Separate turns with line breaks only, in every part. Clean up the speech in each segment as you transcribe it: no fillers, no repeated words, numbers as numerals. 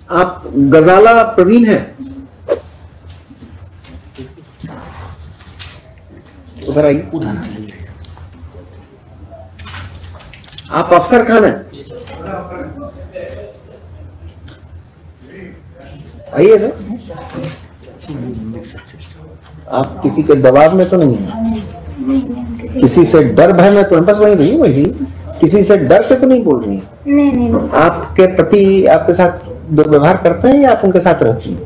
आप गजाला प्रवीण है? उधर आइए। आप अफसर खान है? आइए ना। आप किसी के दबाव में तो नहीं है? किसी से डर भय में तो बस वही नहीं वही किसी से डर के तो नहीं बोल रही?
नहीं।
आपके पति आपके साथ दुर्व्यवहार करते हैं या आप उनके साथ रहती हैं?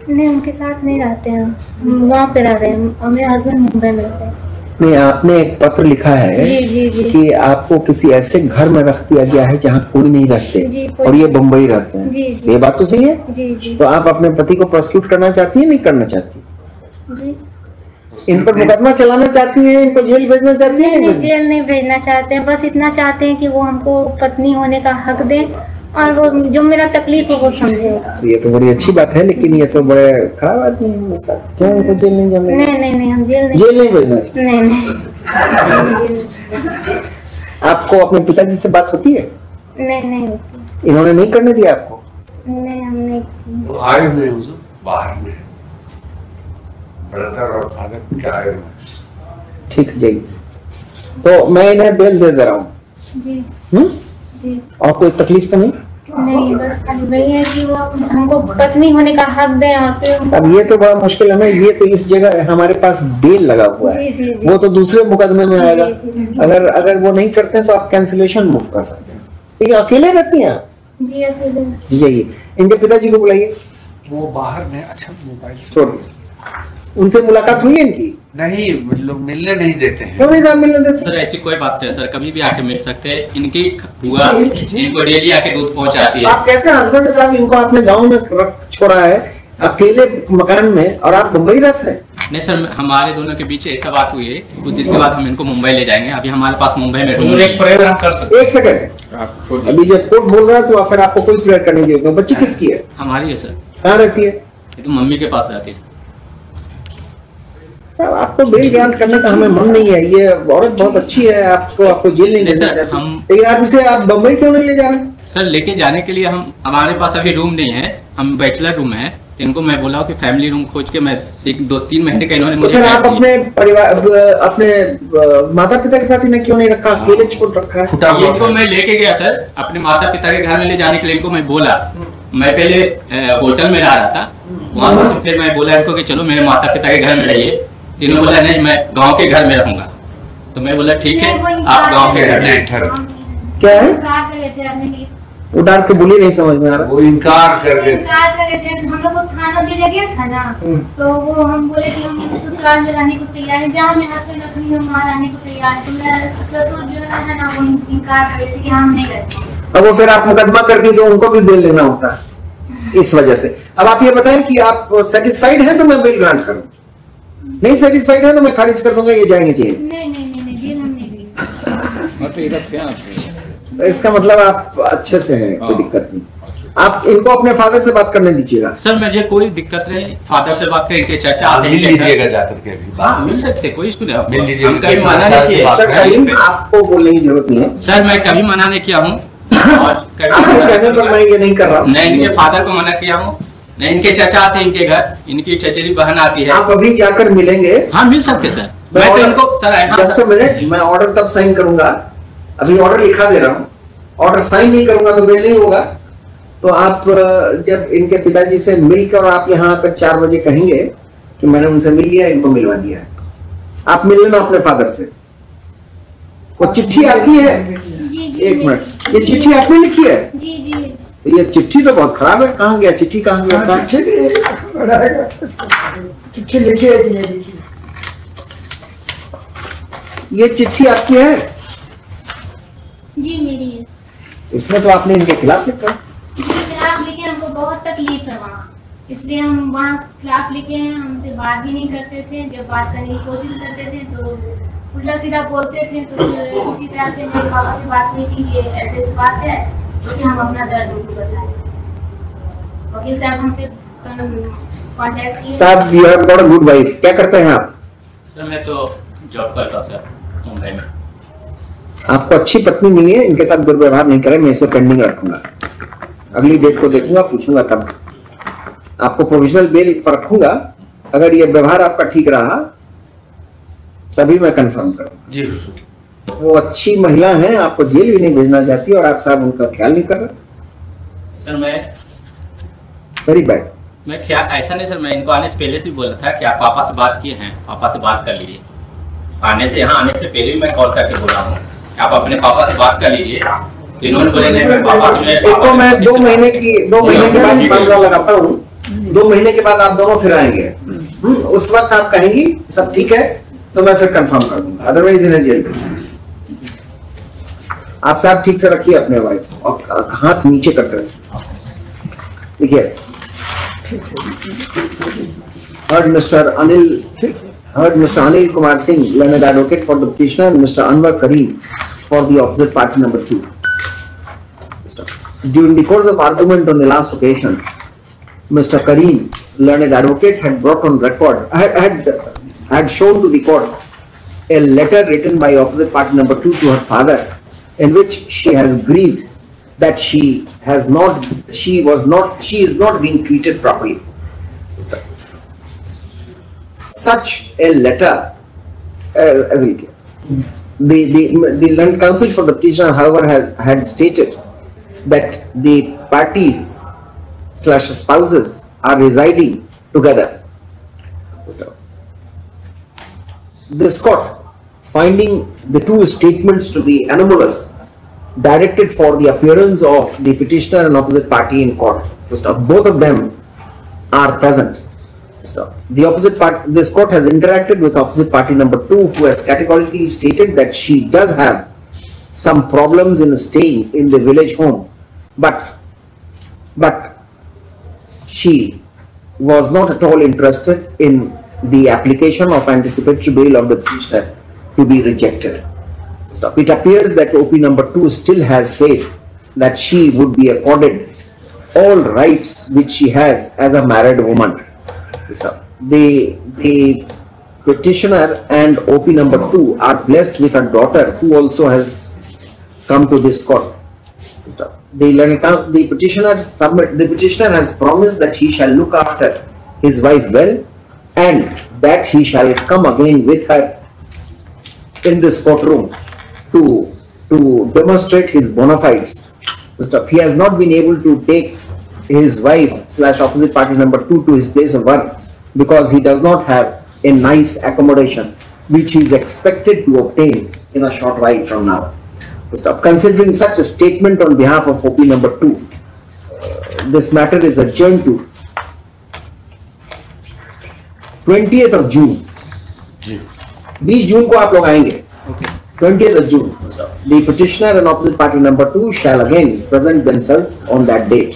नहीं, उनके साथ नहीं रहते हैं, हम गाँव पे रह रहे हैं और मेरे हस्बैंड मुंबई में रहते हैं।
नहीं, आपने एक पत्र लिखा है
जी।
कि आपको किसी ऐसे घर में रख दिया गया है जहाँ कोई नहीं रहते और ये बम्बई रहते हैं।
जी।
ये बात तो सही है?
जी।
तो आप अपने पति को प्रोसिक्यूट करना चाहती है नहीं करना चाहती?
जी।
इन पर मुकदमा चलाना चाहती है, इनको जेल भेजना चाहती है?
नहीं, जेल नहीं भेजना चाहते हैं, बस इतना चाहते हैं कि वो हमको पत्नी होने का हक दें और वो जो मेरा तकलीफ हो वो समझे।
ये तो बड़ी अच्छी बात है, लेकिन ये तो बड़े खराब आदमी है। क्यों उनको जेल नहीं जाना?
नहीं, हम जेल
नहीं भेजना।
नहीं।
आपको अपने पिताजी से बात होती है?
नहीं होती।
इन्होंने नहीं करने दिया आपको?
नहीं, हम नहीं।
बाहर में ब्रदर और फादर क्या है?
ठीक है, जाइए। तो मैं इन्हें बेल दे रहा हूँ।
जी।
और कोई तकलीफ तो नहीं?
नहीं, बस वही है कि वो हमको पत्नी होने का हक दें और फिर।
अब ये तो बड़ा मुश्किल है ना, ये तो इस जगह हमारे पास बेल लगा हुआ है।
जी।
वो तो दूसरे मुकदमे में आएगा।
जी।
अगर वो नहीं करते हैं तो आप कैंसिलेशन मूव कर सकते हैं। ठीक है, अकेले रहती हैं आप?
जी, अकेले।
जाइए, इनके पिताजी को बुलाइए।
वो बाहर में। अच्छा, मोबाइल
छोड़, उनसे मुलाकात हुई है इनकी?
नहीं, मतलब मिलने नहीं देते हैं।
क्यों नहीं साहब मिलने देते?
सर ऐसी कोई बात नहीं है सर, कभी भी आके मिल सकते हैं। इनकी बुआ इनको डेली आके दूध पहुंचाती है।
आप कैसे हस्बैंड साहब, इनको आपने गांव में रख छोड़ा है अकेले मकान में और आप मुंबई रहते हैं?
नहीं सर, हमारे दोनों के बीच ऐसा बात हुई है, कुछ दिन के बाद हम इनको मुंबई ले जाएंगे। अभी हमारे पास मुंबई में रूम
एक प्रेयर हम कर सकते हैं।
एक सेकंड, अभी जब कोर्ट बोल रहा है तो फिर आपको कोई प्रेयर करने की जरूरत। बच्ची किसकी है?
हमारी है सर।
कहाँ रहती है?
ये तो मम्मी के पास रहती है
सर। आपको बेल ग्रांट करने का हमें मन नहीं है। ये औरत बहुत अच्छी है, आपको जेल नहीं भेजना चाहती, लेकिन आप इसे आप बम्बई क्यों नहीं ले जा रहे?
सर लेके जाने के लिए हमारे पास अभी रूम नहीं है, हम बैचलर रूम है। इनको मैं बोला कि फैमिली रूम खोज के मैं 1-2-3 महीने का इन्होंने मुझे।
आप अपने परिवार अपने माता पिता के साथ इन्हें क्यों नहीं रखा, अकेले छोड़ रखा है?
इनको मैं लेके गया सर अपने माता पिता के घर में ले जाने के लिए। इनको मैं बोला, मैं पहले होटल में रह रहा था, वहां से फिर मैं बोला इनको कि चलो मेरे माता पिता के घर में रहिए। इन्होंने बोला नहीं, मैं गांव के घर में रहूंगा। तो मैं बोला ठीक है, आप गांव के घर में ठहरो।
क्या है? वो डाल के बोली नहीं समझ में आ रहा।
वो इनकार कर रहे
थे। हम लोग को थाना भेजा गया था ना, तो वो हम बोले कि हम ससुराल में रहने को तैयार है, जहाँ मेरे हस्बैंड रखनी है वहाँ रहने को तैयार है। तो मेरा ससुर जो है ना, वो इनकार कर रहे थे कि हम नहीं रहते।
अब वो फिर आप मुकदमा करती तो उनको भी बेल लेना होता इस वजह से। अब आप ये बताएं कि आप सेटिस्फाइड हैं तो मैं बेल ग्रांट करूं, नहीं सेटिस्फाइड है तो मैं खारिज कर दूंगा, ये जाएंगे जेल।
नहीं, जेल हम नहीं गए।
तो इसका मतलब आप अच्छे से हैं, कोई दिक्कत नहीं। आप इनको अपने फादर से बात करने दीजिएगा।
सर मुझे कोई दिक्कत नहीं, फादर से बात करें, इनके चाचा आते
मिल लीजिएगा जाकर के। अभी
मिल सकते, कोई इशू नहीं।
मिल लीजिए।
आपको बोलने की जरूरत नहीं है
सर, मैं कभी मना नहीं किया हूँ और
कहने पर मैं ये नहीं कर रहा हूँ।
मैं इनके फादर को मना किया हूँ, नहीं इनके चाचा आते हैं इनके घर, इनकी चचेरी बहन आती है।
आप अभी जाकर मिलेंगे?
हाँ मिल सकते सर। मैं तो इनको सर
जस्ट अ मिनट, मैं ऑर्डर तब साइन करूंगा। अभी ऑर्डर लिखा दे रहा हूँ, ऑर्डर साइन नहीं करूंगा तो बेल नहीं होगा। तो आप जब इनके पिताजी से मिलकर आप यहाँ आकर 4 बजे कहेंगे कि मैंने उनसे मिल लिया, इनको मिलवा दिया है, आप मिल लेना अपने फादर से। वो चिट्ठी आपकी है? एक मिनट, ये चिट्ठी आपने लिखी है? ये चिट्ठी तो बहुत खराब है। कहाँ गया चिट्ठी? कहाँ गया? चिट्ठी लिखी है। ये चिट्ठी आपकी है?
जी मेरी है।
इसमें तो आपने इनके खिलाफ लिखा है।
खिलाफ लिखे, हमको बहुत तकलीफ है वहाँ, इसलिए हम वहाँ खिलाफ लिखे हैं। हमसे बात भी नहीं करते थे, जब बात करने की कोशिश करते थे तो उल्टा सीधा बोलते थे। तो इसी तरह से मेरे पापा से बात हुई कि ये ऐसे बात है, तो हम अपना दर्द उनको बताएं। वकील साहब हमसे कांटेक्ट किए।
साहब you have got a good wife. क्या करते हैं आप?
सर मैं तो जॉब करता हूँ सर मुंबई में।
आपको अच्छी पत्नी मिली है, इनके साथ दुर्व्यवहार नहीं करें, मैं इसे पेंडिंग रखूंगा। अगली डेट को देखूंगा, पूछूंगा, तब आपको प्रोविजनल बेल पर रखूंगा। अगर ये व्यवहार आपका ठीक रहा तभी मैं कंफर्म करूंगा।
जी हुजूर।
वो अच्छी महिला हैं, आपको जेल भी नहीं भेजना चाहती और आप साहब उनका ख्याल नहीं कर रहे।
सर मैं
वेरी बैड।
क्या ऐसा नहीं सर, मैं इनको आने से पहले से भी बोला था कि आप पापा से बात किए हैं, पापा से बात कर लीजिए। आने से यहाँ आने से पहले भी मैं कॉल करके बोला हूँ आप अपने पापा से बात कर लीजिए। इन्होंने बोले नहीं मैं पापा
तो मैं 2 महीने के बाद मामला लगाता हूँ, 2 महीने के बाद आप दोनों फिर आएंगे। उस वक्त आप कहेंगी सब ठीक है तो मैं फिर कंफर्म कर दूंगा, अदरवाइज इन्हें जेल भेजना। आप साहब ठीक से रखिए अपने वाइफ और हाथ नीचे करके रखिए। देखिए, heard Mr. Anil Kumar Singh, learned advocate for the petitioner, and Mr. Anwar Kareem for the opposite party number 2. During the course of argument on the last occasion, Mr. Kareem, learned advocate, had brought on record, had shown to the court a letter written by opposite party number 2 to her father, in which she has grieved that she is not being treated properly. Such a letter, the learned counsel for the petitioner, however, had stated that the parties / spouses are residing together. This court, finding the 2 statements to be anomalous, directed for the appearance of the petitioner and opposite party in court. Both of them are present. The opposite party, this court has interacted with opposite party number 2, who has categorically stated that she does have some problems in staying in the village home, but she was not at all interested in the application of anticipatory bail of the petitioner to be rejected. It appears that OP number 2 still has faith that she would be accorded all rights which she has as a married woman. The petitioner and OP number 2 are blessed with a daughter who also has come to this court. The petitioner has promised that he shall look after his wife well and that he shall come again with her in this courtroom to demonstrate his bona fides. He has not been able to take his wife / opposite party number 2 to his place of work because he does not have a nice accommodation which he is expected to obtain in a short while from now. Considering such a statement on behalf of OP number 2, this matter is adjourned to 20th of June. 20 जून को आप लोग आएंगे। 20th of June. The petitioner and opposite party number 2 shall again present themselves on that date.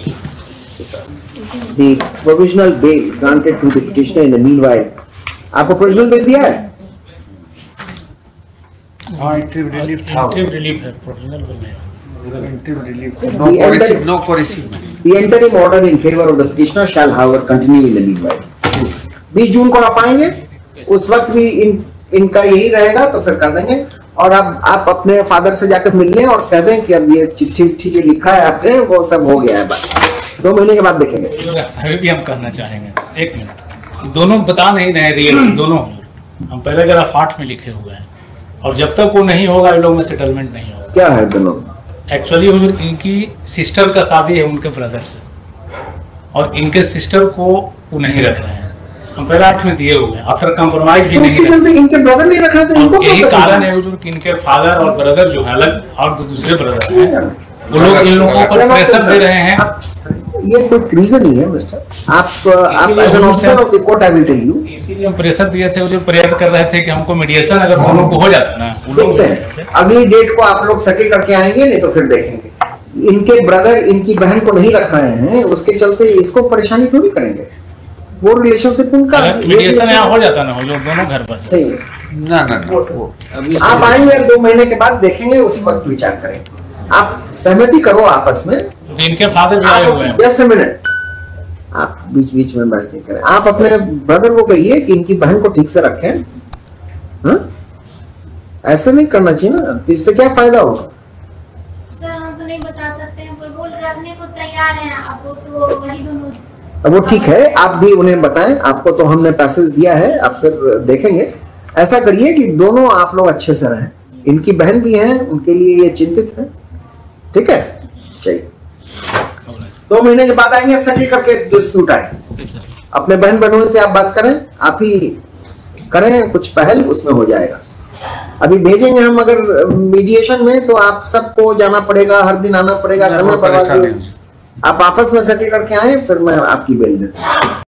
The provisional bail granted to the petitioner in the meanwhile. आपको provisional bail दिया है?
हाँ, interim relief था।
interim relief है, provisional bill नहीं।
interim relief था। No coercive।
The interim order in favor of the petitioner shall, however, continue in the meanwhile. 20 जून को आप आएंगे, उस वक्त भी इनका यही रहेगा तो फिर कर देंगे। और अब आप अपने फादर से जाकर मिल लें और कह दें कि अब ये चिट्ठी जो लिखा है आपने वो सब हो गया है, बस 2 महीने के बाद देखेंगे।
अभी भी हम कहना चाहेंगे, 1 मिनट, दोनों बता नहीं रहे रियल, दोनों हम पहले ग्राफ 8 में लिखे हुए हैं और जब तक वो नहीं होगा इन लोग में सेटलमेंट नहीं होगा।
क्या है दोनों?
एक्चुअली हुजूर इनकी सिस्टर का शादी है उनके ब्रदर से और इनके सिस्टर को वो नहीं रख रहे हैं, हम पहले 8 में दिए हुए हैं और फिर कंप्रोमाइज भी नहीं रखते।
इनके ब्रदर नहीं रख रहे तो इनको
यही कारण है हुजूर कि इनके फादर और ब्रदर जो है अलग और जो दूसरे ब्रदर हैं वो लोग इन लोगों पर प्रेशर दे रहे हैं।
ये कोई रीजन नहीं है मिस्टर, आप as an officer of the court I will tell you.
इसीलिए हम प्रेशर दिए थे, जो प्रेयर कर रहे थे कि हमको मीडिएशन अगर दोनों को हो जाता ना,
देखते हैं अगली डेट को आप लोग सेटल करके आएंगे, नहीं तो फिर देखेंगे। इनके ब्रदर इनकी बहन को नहीं रख रहे हैं, उसके चलते इसको परेशानी थोड़ी करेंगे, वो रिलेशनशिप उनका
मीडिएशन यहाँ हो जाता ना, हो जो दोनों घर पर
ना
आप आएंगे 2 महीने के बाद देखेंगे, उस वक्त विचार करेंगे। आप सहमति करो आपस में।
इनके फादर भी आए हुए हैं।
जस्ट अ मिनट, आप बीच बीच में बहस नहीं करें। आप अपने ब्रदर को कहिए कि इनकी बहन को ठीक से रखें। हाँ, ऐसे नहीं करना चाहिए ना, इससे क्या फायदा होगा?
सर हम तो नहीं बता सकते हैं, पर वो रखने को तैयार तैयार हैं, आपको तो वही दोनों।
अब वो ठीक है, आप भी उन्हें बताएं, आपको तो हमने पैसेज दिया है, आप फिर देखेंगे। ऐसा करिए कि दोनों आप लोग अच्छे से रहें, इनकी बहन भी हैं, उनके लिए ये चिंतित है, ठीक है। चलिए 2 महीने के बाद आएंगे, सेटल करके डिस्प्यूट आए, अपने बहन बहनों से आप बात करें, आप ही करें कुछ पहल, उसमें हो जाएगा। अभी भेजेंगे हम अगर मीडिएशन में, तो आप सबको जाना पड़ेगा, हर दिन आना पड़ेगा, समय पर आप आपस में सेटल करके आए, फिर मैं आपकी बेल देता हूँ।